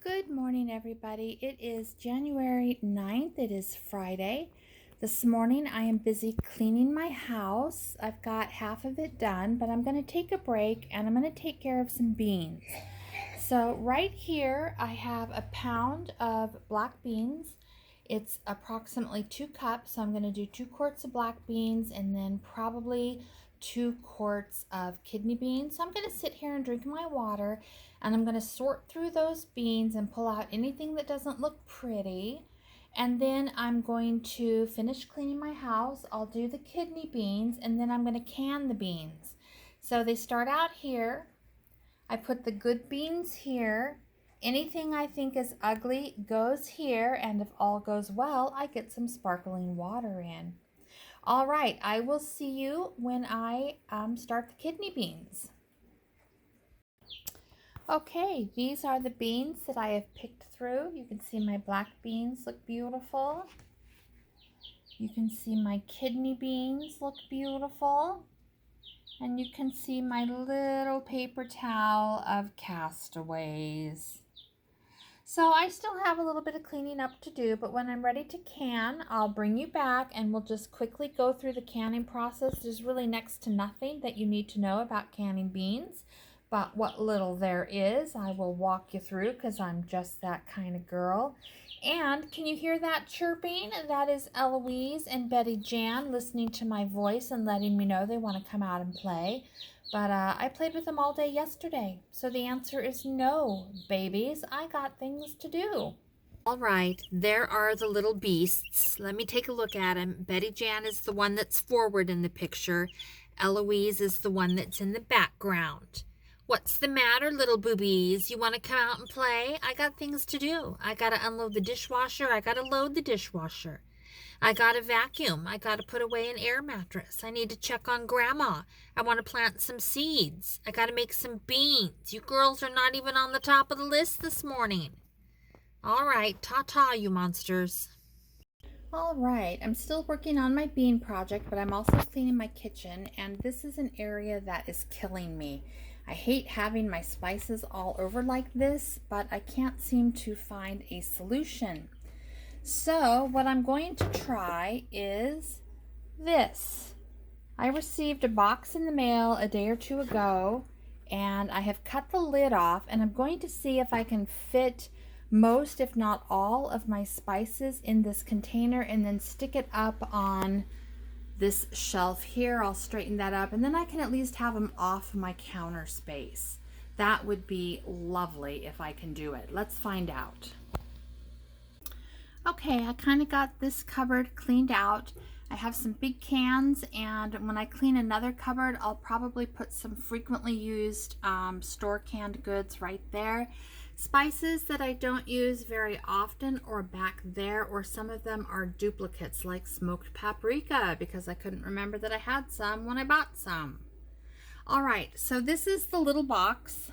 Good morning, everybody. It is January 9th. It is Friday. This morning I am busy cleaning my house. I've got half of it done, but I'm going to take a break and I'm going to take care of some beans. So right here I have a pound of black beans. It's approximately 2 cups, so I'm going to do 2 quarts of black beans and then probably 2 quarts of kidney beans. So I'm going to sit here and drink my water, and I'm going to sort through those beans and pull out anything that doesn't look pretty. And then I'm going to finish cleaning my house. I'll do the kidney beans, and then I'm going to can the beans. So they start out here. I put the good beans here. Anything I think is ugly goes here, and if all goes well, I get some sparkling water in. All right, I will see you when I start the kidney beans. Okay, these are the beans that I have picked through. You can see my black beans look beautiful. You can see my kidney beans look beautiful. And you can see my little paper towel of castaways. So I still have a little bit of cleaning up to do, but when I'm ready to can, I'll bring you back and we'll just quickly go through the canning process. There's really next to nothing that you need to know about canning beans, but what little there is, I will walk you through because I'm just that kind of girl. And can you hear that chirping? That is Eloise and Betty Jan listening to my voice and letting me know they want to come out and play. But I played with them all day yesterday. So the answer is no, babies. I got things to do. All right, there are the little beasts. Let me take a look at them. Betty Jan is the one that's forward in the picture. Eloise is the one that's in the background. What's the matter, little boobies? You want to come out and play? I got things to do. I got to unload the dishwasher. I got to load the dishwasher. I got to vacuum. I got to put away an air mattress. I need to check on Grandma. I want to plant some seeds. I got to make some beans. You girls are not even on the top of the list this morning. All right, ta-ta, you monsters. All right, I'm still working on my bean project, but I'm also cleaning my kitchen, and this is an area that is killing me. I hate having my spices all over like this, but I can't seem to find a solution. So what I'm going to try is this. I received a box in the mail a day or two ago, and I have cut the lid off, and I'm going to see if I can fit most, if not all, of my spices in this container and then stick it up on this shelf here. I'll straighten that up, and then I can at least have them off my counter space. That would be lovely if I can do it. Let's find out. Okay, I kind of got this cupboard cleaned out. I have some big cans, and when I clean another cupboard, I'll probably put some frequently used store canned goods right there. Spices that I don't use very often or back there, or some of them are duplicates like smoked paprika because I couldn't remember that I had some when I bought some. All right, so this is the little box.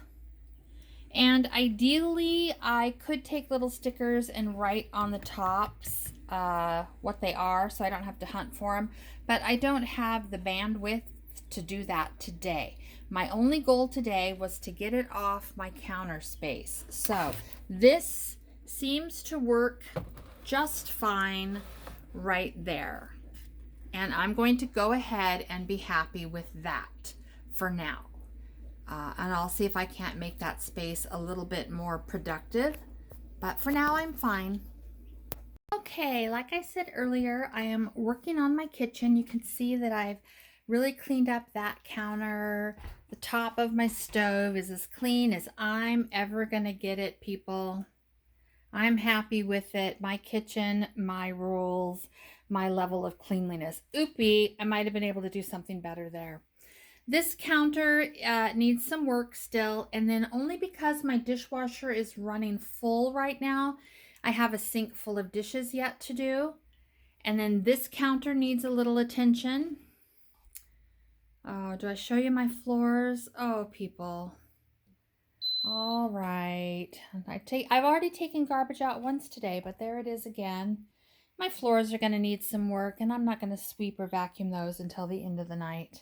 And ideally, I could take little stickers and write on the tops what they are so I don't have to hunt for them. But I don't have the bandwidth to do that today. My only goal today was to get it off my counter space. So this seems to work just fine right there. And I'm going to go ahead and be happy with that for now. And I'll see if I can't make that space a little bit more productive. But for now, I'm fine. Okay, like I said earlier, I am working on my kitchen. You can see that I've really cleaned up that counter. The top of my stove is as clean as I'm ever going to get it, people. I'm happy with it. My kitchen, my rules, my level of cleanliness. Oopie, I might have been able to do something better there. This counter needs some work still, and then only because my dishwasher is running full right now, I have a sink full of dishes yet to do. And then this counter needs a little attention. Oh, do I show you my floors? Oh, people. All right. I've already taken garbage out once today, but there it is again. My floors are going to need some work, and I'm not going to sweep or vacuum those until the end of the night.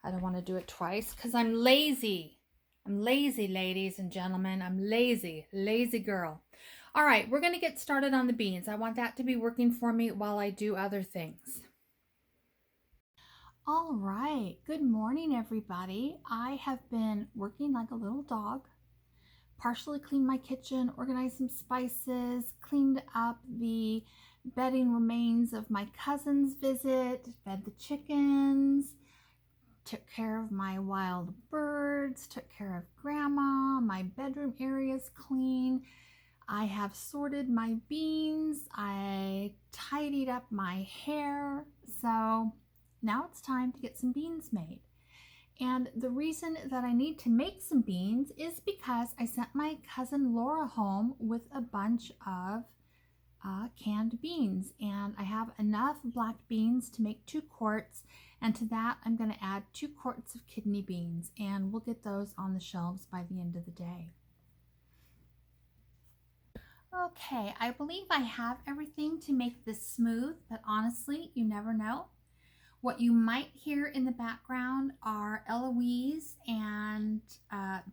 I don't want to do it twice because I'm lazy. I'm lazy, ladies and gentlemen. I'm lazy, lazy girl. All right, we're going to get started on the beans. I want that to be working for me while I do other things. All right, good morning, everybody. I have been working like a little dog, partially cleaned my kitchen, organized some spices, cleaned up the bedding remains of my cousin's visit, fed the chickens, took care of my wild birds, took care of grandma, my bedroom area's clean. I have sorted my beans, I tidied up my hair, so now it's time to get some beans made. And the reason that I need to make some beans is because I sent my cousin Laura home with a bunch of canned beans, and I have enough black beans to make 2 quarts, and to that I'm going to add 2 quarts of kidney beans, and we'll get those on the shelves by the end of the day. Okay, I believe I have everything to make this smooth, but honestly, you never know. What you might hear in the background are Eloise and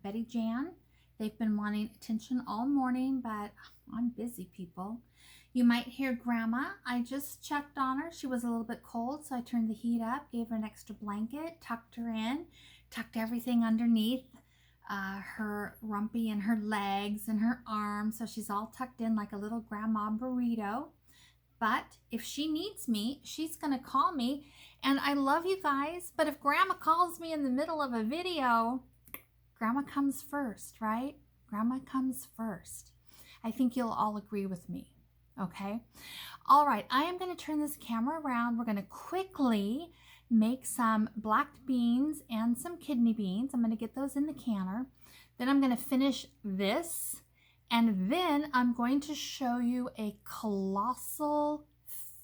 Betty Jan. They've been wanting attention all morning, but I'm busy, people. You might hear Grandma. I just checked on her. She was a little bit cold, so I turned the heat up, gave her an extra blanket, tucked her in, tucked everything underneath her rumpy and her legs and her arms, so she's all tucked in like a little grandma burrito. But if she needs me, she's going to call me. And I love you guys, but if Grandma calls me in the middle of a video, Grandma comes first, right? Grandma comes first. I think you'll all agree with me, okay? All right, I am going to turn this camera around. We're going to quickly make some black beans and some kidney beans. I'm going to get those in the canner. Then I'm going to finish this. And then I'm going to show you a colossal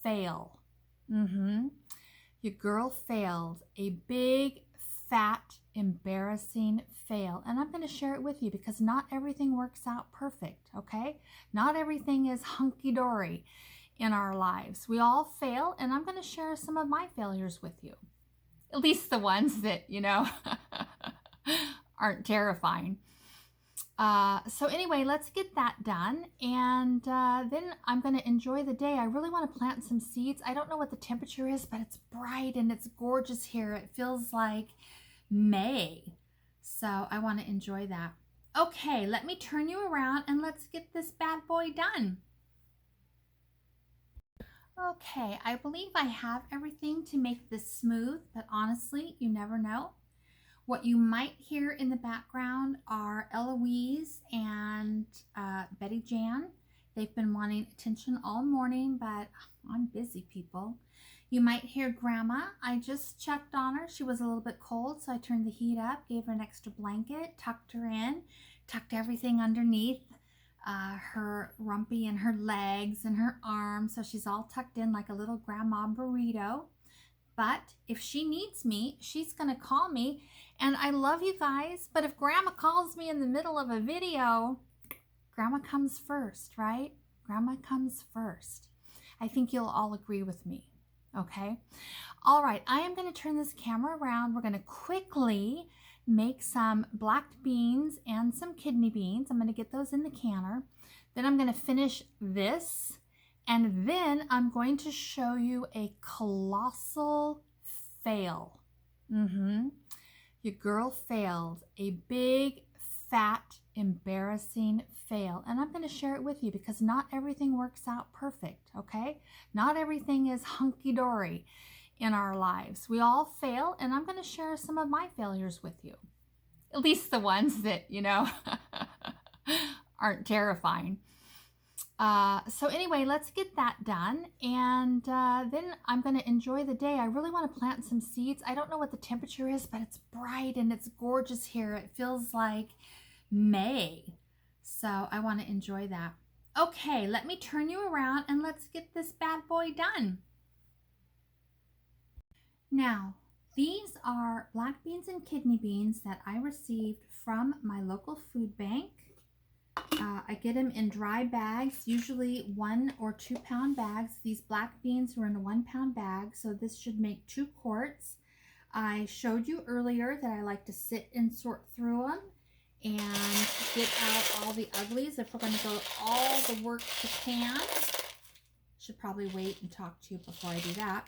fail. Your girl failed. A big, fat, embarrassing fail. And I'm going to share it with you because not everything works out perfect, okay? Not everything is hunky-dory in our lives. We all fail, and I'm going to share some of my failures with you. At least the ones that, aren't terrifying. So anyway, let's get that done, and then I'm going to enjoy the day. I really want to plant some seeds. I don't know what the temperature is, but it's bright and it's gorgeous here. It feels like May, so I want to enjoy that. Okay, let me turn you around and let's get this bad boy done. Okay, I believe I have everything to make this smooth, but honestly, you never know. What you might hear in the background are Eloise and Betty Jan. They've been wanting attention all morning, but I'm busy, people. You might hear Grandma. I just checked on her. She was a little bit cold, so I turned the heat up, gave her an extra blanket, tucked her in, tucked everything underneath her rumpy and her legs and her arms, so she's all tucked in like a little grandma burrito. But if she needs me, she's going to call me. And I love you guys, but if Grandma calls me in the middle of a video, Grandma comes first, right? Grandma comes first. I think you'll all agree with me, okay? All right, I am going to turn this camera around. We're going to quickly make some black beans and some kidney beans. I'm going to get those in the canner. Then I'm going to finish this. And then I'm going to show you a colossal fail. Your girl failed. A big, fat, embarrassing fail. And I'm going to share it with you because not everything works out perfect, okay? Not everything is hunky-dory in our lives. We all fail, and I'm going to share some of my failures with you. At least the ones that, aren't terrifying. So anyway, let's get that done, and then I'm going to enjoy the day. I really want to plant some seeds. I don't know what the temperature is, but it's bright and it's gorgeous here. It feels like May, so I want to enjoy that. Okay, let me turn you around and let's get this bad boy done. Now, these are black beans and kidney beans that I received from my local food bank. I get them in dry bags, usually 1 or 2 pound bags. These black beans were in a 1 pound bag, so this should make 2 quarts. I showed you earlier that I like to sit and sort through them, and get out all the uglies. If we're going to go all the work to can, should probably wait and talk to you before I do that.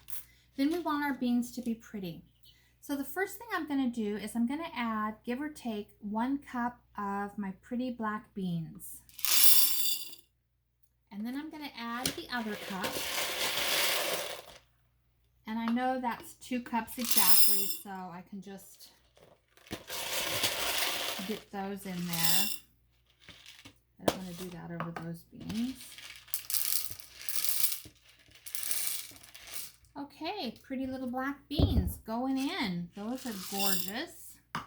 Then we want our beans to be pretty. So the first thing I'm going to do is I'm going to add, give or take, 1 cup of my pretty black beans. And then I'm going to add the other cup. And I know that's 2 cups exactly, so I can just get those in there. I don't want to do that over those beans. Okay, pretty little black beans going in. Those are gorgeous. I'm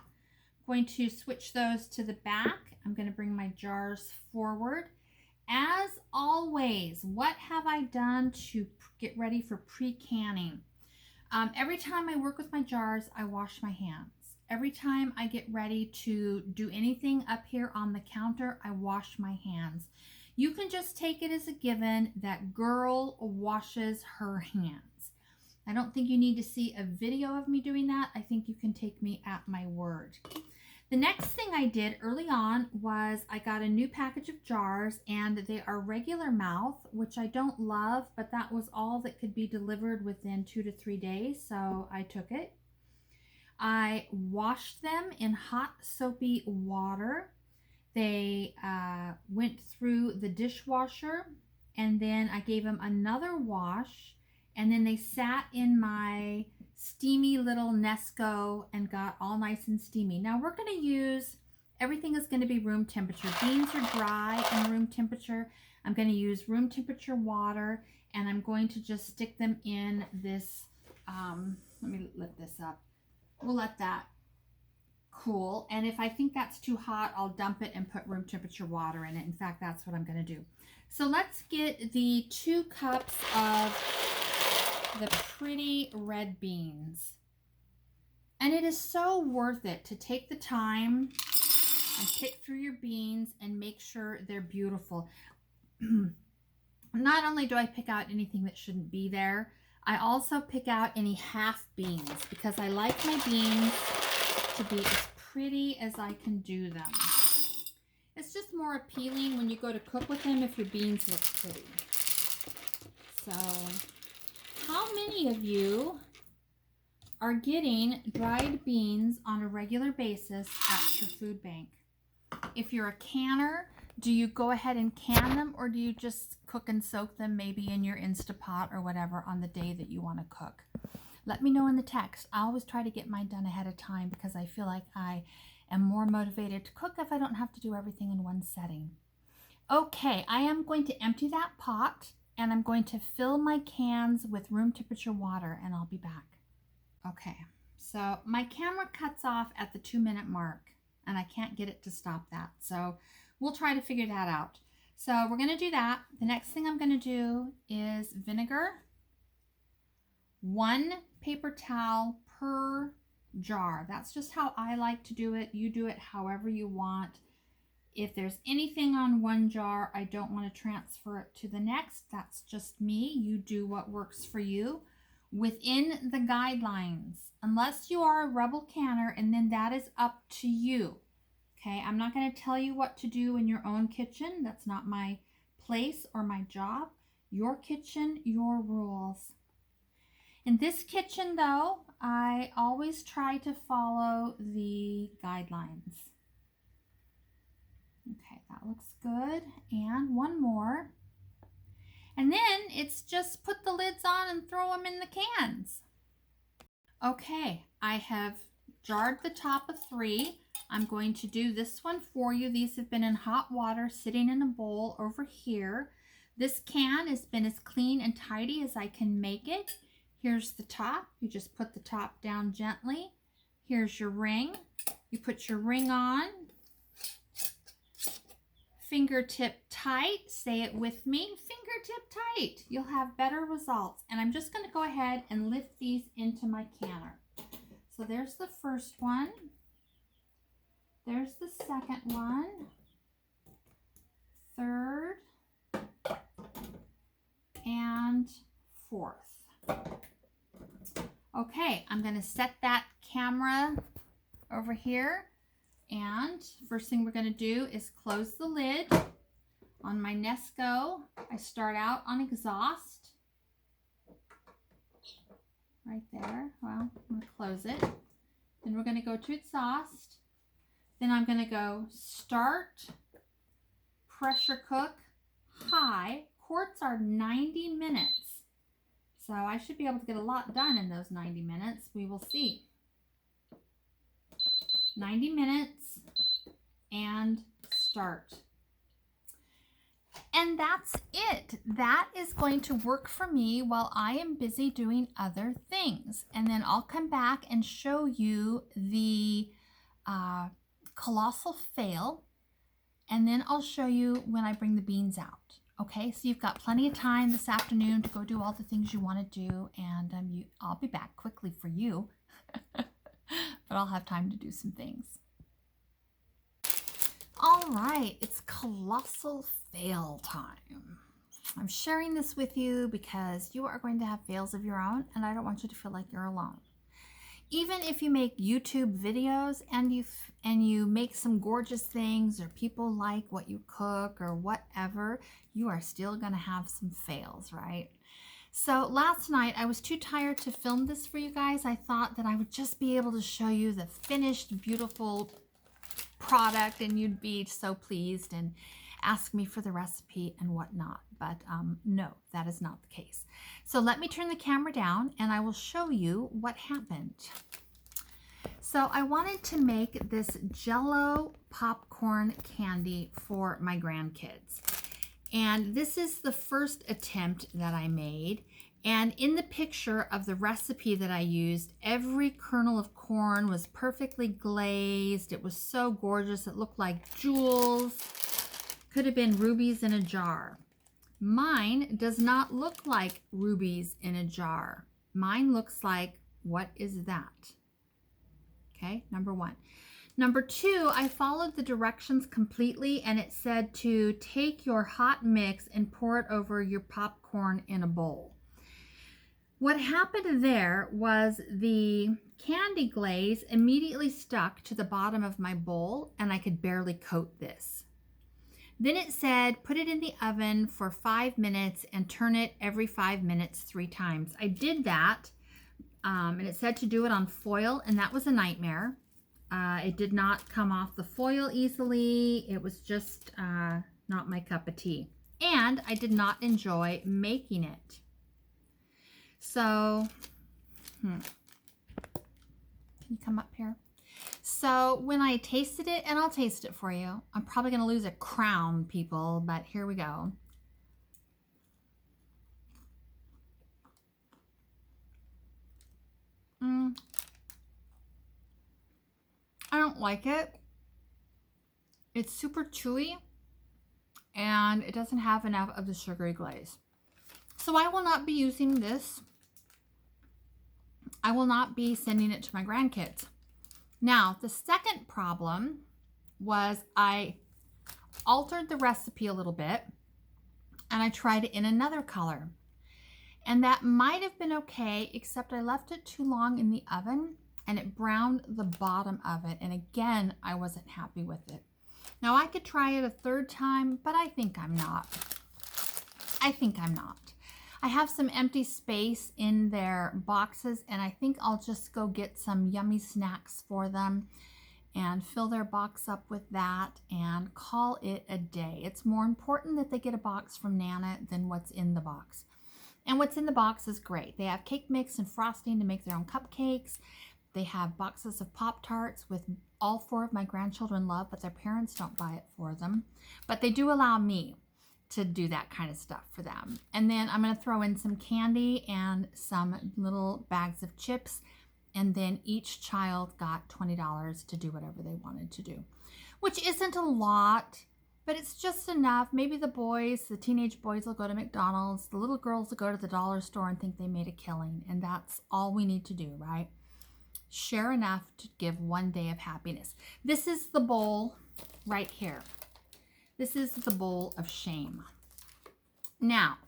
going to switch those to the back. I'm going to bring my jars forward. As always, what have I done to get ready for pre-canning? Every time I work with my jars, I wash my hands. Every time I get ready to do anything up here on the counter, I wash my hands. You can just take it as a given that girl washes her hands. I don't think you need to see a video of me doing that. I think you can take me at my word. The next thing I did early on was I got a new package of jars, and they are regular mouth, which I don't love, but that was all that could be delivered within 2 to 3 days, so I took it. I washed them in hot soapy water. They went through the dishwasher, and then I gave them another wash, and then they sat in my steamy little Nesco and got all nice and steamy. Now we're going to use, everything is going to be room temperature. Beans are dry and room temperature. I'm going to use room temperature water, and I'm going to just stick them in this, let me lift this up. We'll let that cool. And if I think that's too hot, I'll dump it and put room temperature water in it. In fact, that's what I'm going to do. So let's get the 2 cups of the pretty red beans. And it is so worth it to take the time and pick through your beans and make sure they're beautiful. Not only do I pick out anything that shouldn't be there, I also pick out any half beans because I like my beans to be as pretty as I can do them. It's just more appealing when you go to cook with them if your beans look pretty. So, how many of you are getting dried beans on a regular basis at your food bank? If you're a canner, do you go ahead and can them, or do you just cook and soak them maybe in your Instapot or whatever on the day that you want to cook? Let me know in the text. I always try to get mine done ahead of time because I feel like I am more motivated to cook if I don't have to do everything in one setting. Okay, I am going to empty that pot, and I'm going to fill my cans with room temperature water, and I'll be back. Okay, so my camera cuts off at the 2-minute mark, and I can't get it to stop that. So we'll try to figure that out. So we're going to do that. The next thing I'm going to do is vinegar. 1 paper towel per jar. That's just how I like to do it. You do it however you want. If there's anything on one jar, I don't want to transfer it to the next. That's just me. You do what works for you within the guidelines, unless you are a rebel canner, and then that is up to you. Okay, I'm not going to tell you what to do in your own kitchen. That's not my place or my job. Your kitchen, your rules. In this kitchen, though, I always try to follow the guidelines. Okay, that looks good. And 1 more. And then it's just put the lids on and throw them in the cans. Okay, I have jarred the top of 3. I'm going to do this one for you. These have been in hot water sitting in a bowl over here. This can has been as clean and tidy as I can make it. Here's the top. You just put the top down gently. Here's your ring. You put your ring on. Fingertip tight. Say it with me. Fingertip tight. You'll have better results. And I'm just going to go ahead and lift these into my canner. So there's the first one. There's the second one. Third. And fourth. Okay, I'm going to set that camera over here, And first thing we're going to do is close the lid. On my Nesco, I start out on exhaust. Right there. Well, I'm going to close it. Then we're going to go to exhaust. Then I'm going to go start, pressure cook, high. Quarts are 90 minutes. So I should be able to get a lot done in those 90 minutes. We will see. 90 minutes and start. And that's it. That is going to work for me while I am busy doing other things. And then I'll come back and show you the colossal fail. And then I'll show you when I bring the beans out. Okay, so you've got plenty of time this afternoon to go do all the things you want to do. And I'll be back quickly for you. But I'll have time to do some things. All right, it's colossal fail time. I'm sharing this with you because you are going to have fails of your own, and I don't want you to feel like you're alone. Even if you make YouTube videos and you make some gorgeous things, or people like what you cook or whatever, you are still going to have some fails, right? So last night I was too tired to film this for you guys. I thought that I would just be able to show you the finished, beautiful product and you'd be so pleased and ask me for the recipe and whatnot. But no, that is not the case. So let me turn the camera down and I will show you what happened. So I wanted to make this Jell-O popcorn candy for my grandkids. And this is the first attempt that I made. And in the picture of the recipe that I used, every kernel of corn was perfectly glazed. It was so gorgeous. It looked like jewels. Could have been rubies in a jar. Mine does not look like rubies in a jar. Mine looks like, what is that? Okay, number one. Number two, I followed the directions completely and it said to take your hot mix and pour it over your popcorn in a bowl. What happened there was the candy glaze immediately stuck to the bottom of my bowl and I could barely coat this. Then it said put it in the oven for 5 minutes and turn it every 5 minutes 3 times. I did that and it said to do it on foil, and that was a nightmare. It did not come off the foil easily. It was just not my cup of tea. And I did not enjoy making it. So, can you come up here? So when I tasted it, and I'll taste it for you. I'm probably going to lose a crown, people, but here we go. I don't like it. It's super chewy and it doesn't have enough of the sugary glaze. So I will not be using this. I will not be sending it to my grandkids. Now, the second problem was I altered the recipe a little bit and I tried it in another color. And that might have been okay, except I left it too long in the oven and it browned the bottom of it. And again, I wasn't happy with it. Now I could try it a third time, but I think I'm not. I have some empty space in their boxes and I think I'll just go get some yummy snacks for them and fill their box up with that and call it a day. It's more important that they get a box from Nana than what's in the box. And what's in the box is great. They have cake mix and frosting to make their own cupcakes. They have boxes of Pop-Tarts with all 4 of my grandchildren love, but their parents don't buy it for them. But they do allow me to do that kind of stuff for them. And then I'm going to throw in some candy and some little bags of chips. And then each child got $20 to do whatever they wanted to do, which isn't a lot, but it's just enough. Maybe the boys, the teenage boys will go to McDonald's. The little girls will go to the dollar store and think they made a killing. And that's all we need to do, right? Share enough to give one day of happiness. This is the bowl right here. This is the bowl of shame. Now,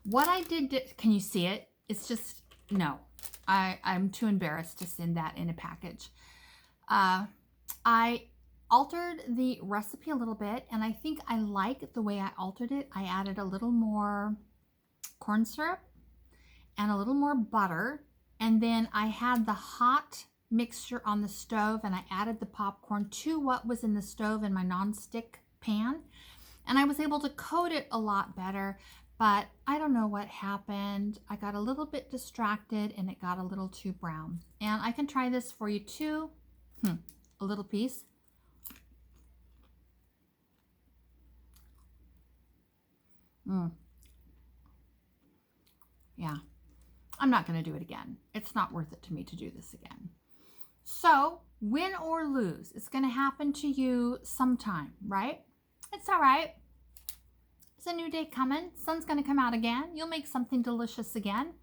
what I did, can you see it? It's just, no. I'm too embarrassed to send that in a package. I altered the recipe a little bit, and I think I like the way I altered it. I added a little more corn syrup and a little more butter, and then I had the hot mixture on the stove, and I added the popcorn to what was in the stove in my non-stick pan, and I was able to coat it a lot better. But I don't know what happened. I got a little bit distracted and it got a little too brown. And I can try this for you too. A little piece. Yeah, I'm not going to do it again. It's not worth it to me to do this again. So, win or lose, it's going to happen to you sometime, right? It's all right. It's a new day coming. Sun's going to come out again. You'll make something delicious again.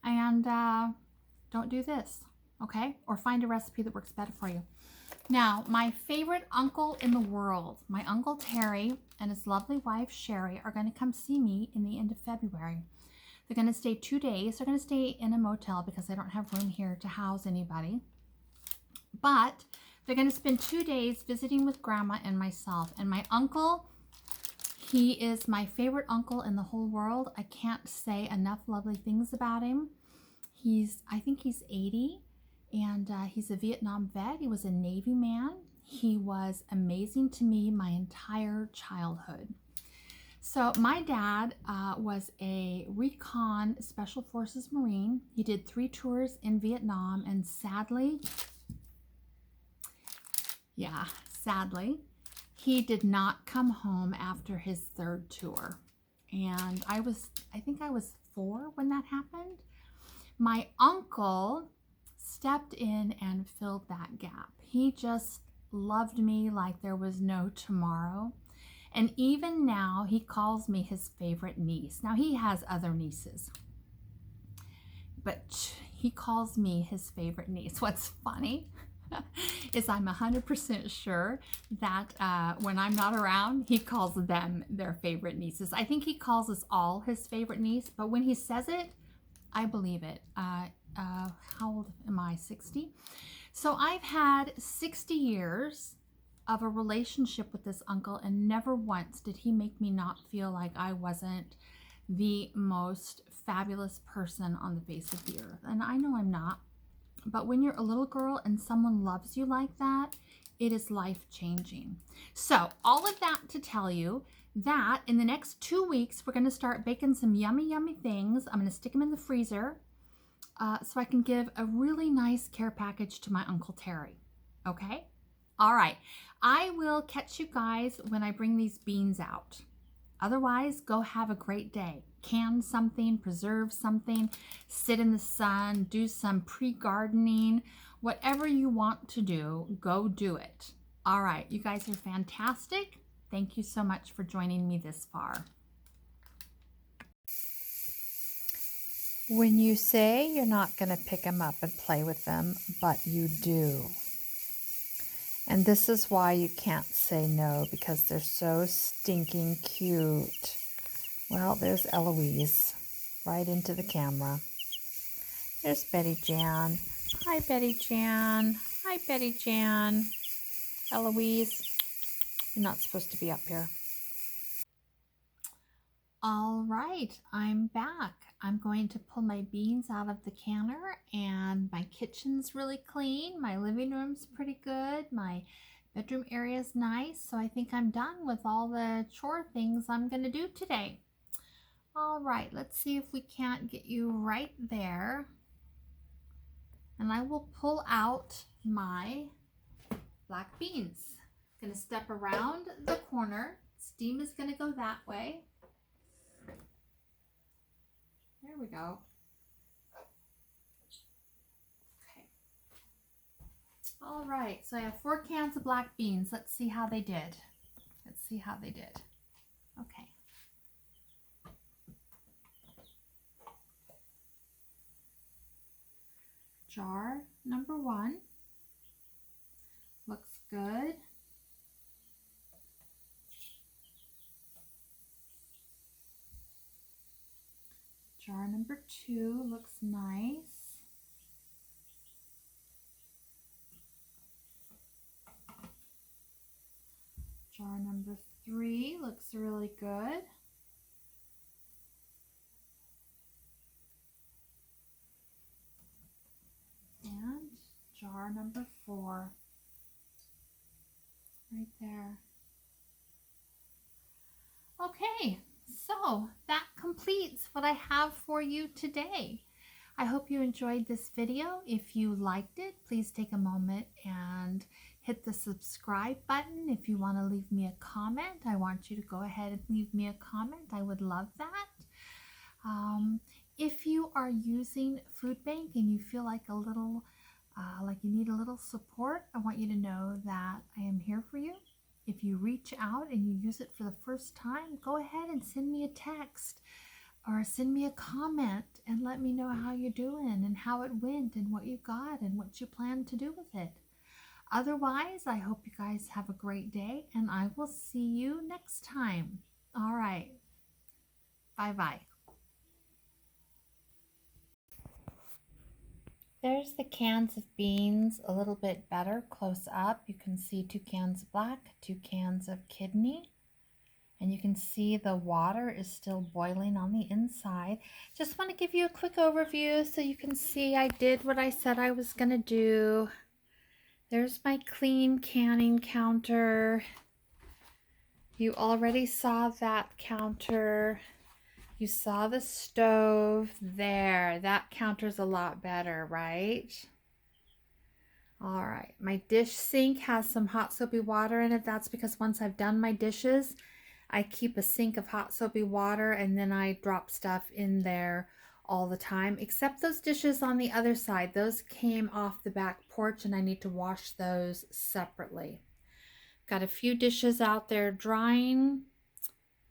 And don't do this, okay? Or find a recipe that works better for you. Now, my favorite uncle in the world, my Uncle Terry and his lovely wife, Sherry, are going to come see me in the end of February. They're going to stay 2 days. They're going to stay in a motel because I don't have room here to house anybody. But they're going to spend 2 days visiting with Grandma and myself. And my uncle, he is my favorite uncle in the whole world. I can't say enough lovely things about him. I think he's 80, and he's a Vietnam vet. He was a Navy man. He was amazing to me my entire childhood. So my dad was a recon Special Forces Marine. He did 3 tours in Vietnam, and sadly, he did not come home after his 3rd tour. And I think I was 4 when that happened. My uncle stepped in and filled that gap. He just loved me like there was no tomorrow. And even now, he calls me his favorite niece. Now, he has other nieces, but he calls me his favorite niece. What's funny is I'm 100% sure that when I'm not around, he calls them their favorite nieces. I think he calls us all his favorite niece, but when he says it, I believe it. How old am I? 60? So I've had 60 years of a relationship with this uncle, and never once did he make me not feel like I wasn't the most fabulous person on the face of the earth. And I know I'm not, but when you're a little girl and someone loves you like that, it is life-changing. So all of that to tell you that in the next 2 weeks, we're going to start baking some yummy, yummy things. I'm going to stick them in the freezer so I can give a really nice care package to my Uncle Terry. Okay? All right. I will catch you guys when I bring these beans out. Otherwise, go have a great day. Can something, preserve something, sit in the sun, do some pre-gardening, whatever you want to do, go do it. All right. You guys are fantastic. Thank you so much for joining me this far. When you say you're not going to pick them up and play with them, but you do. And this is why you can't say no, because they're so stinking cute. Well, there's Eloise, right into the camera. There's Betty Jan. Hi, Betty Jan. Hi, Betty Jan. Eloise, you're not supposed to be up here. All right, I'm back. I'm going to pull my beans out of the canner, and my kitchen's really clean. My living room's pretty good. My bedroom area's nice. So I think I'm done with all the chore things I'm going to do today. All right, let's see if we can't get you right there. And I will pull out my black beans. I'm going to step around the corner. Steam is going to go that way. There we go. Okay. All right, so I have 4 cans of black beans. Let's see how they did. Okay. Jar number 1 looks good. Jar number 2 looks nice. Jar number 3 looks really good. And jar number 4, right there. Okay, so that completes what I have for you today. I hope you enjoyed this video. If you liked it, please take a moment and hit the subscribe button. If you want to leave me a comment, I want you to go ahead and leave me a comment. I would love that. If you are using Food Bank and you feel like you need a little support, I want you to know that I am here for you. If you reach out and you use it for the first time, go ahead and send me a text or send me a comment and let me know how you're doing and how it went and what you got and what you plan to do with it. Otherwise, I hope you guys have a great day and I will see you next time. All right. Bye-bye. There's the cans of beans a little bit better close up. You can see 2 cans of black, 2 cans of kidney. And you can see the water is still boiling on the inside. Just want to give you a quick overview so you can see I did what I said I was going to do. There's my clean canning counter. You already saw that counter. You saw the stove there. That counter's a lot better, right? All right, my dish sink has some hot soapy water in it. That's because once I've done my dishes, I keep a sink of hot soapy water and then I drop stuff in there all the time, except those dishes on the other side. Those came off the back porch and I need to wash those separately. Got a few dishes out there drying.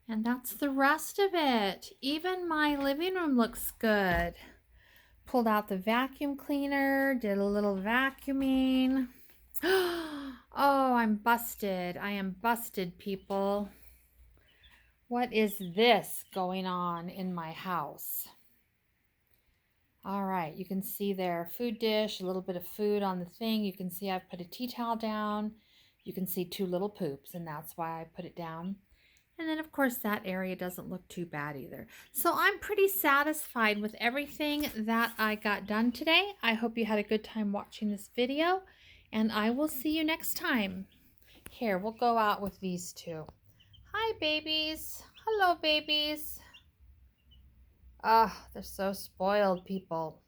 And that's the rest of it. Even my living room looks good. Pulled out the vacuum cleaner, did a little vacuuming. Oh, I'm busted. I am busted, people. What is this going on in my house? All right, you can see there, food dish, a little bit of food on the thing. You can see I've put a tea towel down. You can see 2 little poops, and that's why I put it down. And then, of course, that area doesn't look too bad either. So I'm pretty satisfied with everything that I got done today. I hope you had a good time watching this video, and I will see you next time. Here, we'll go out with these 2. Hi, babies. Hello, babies. Ah, they're so spoiled, people.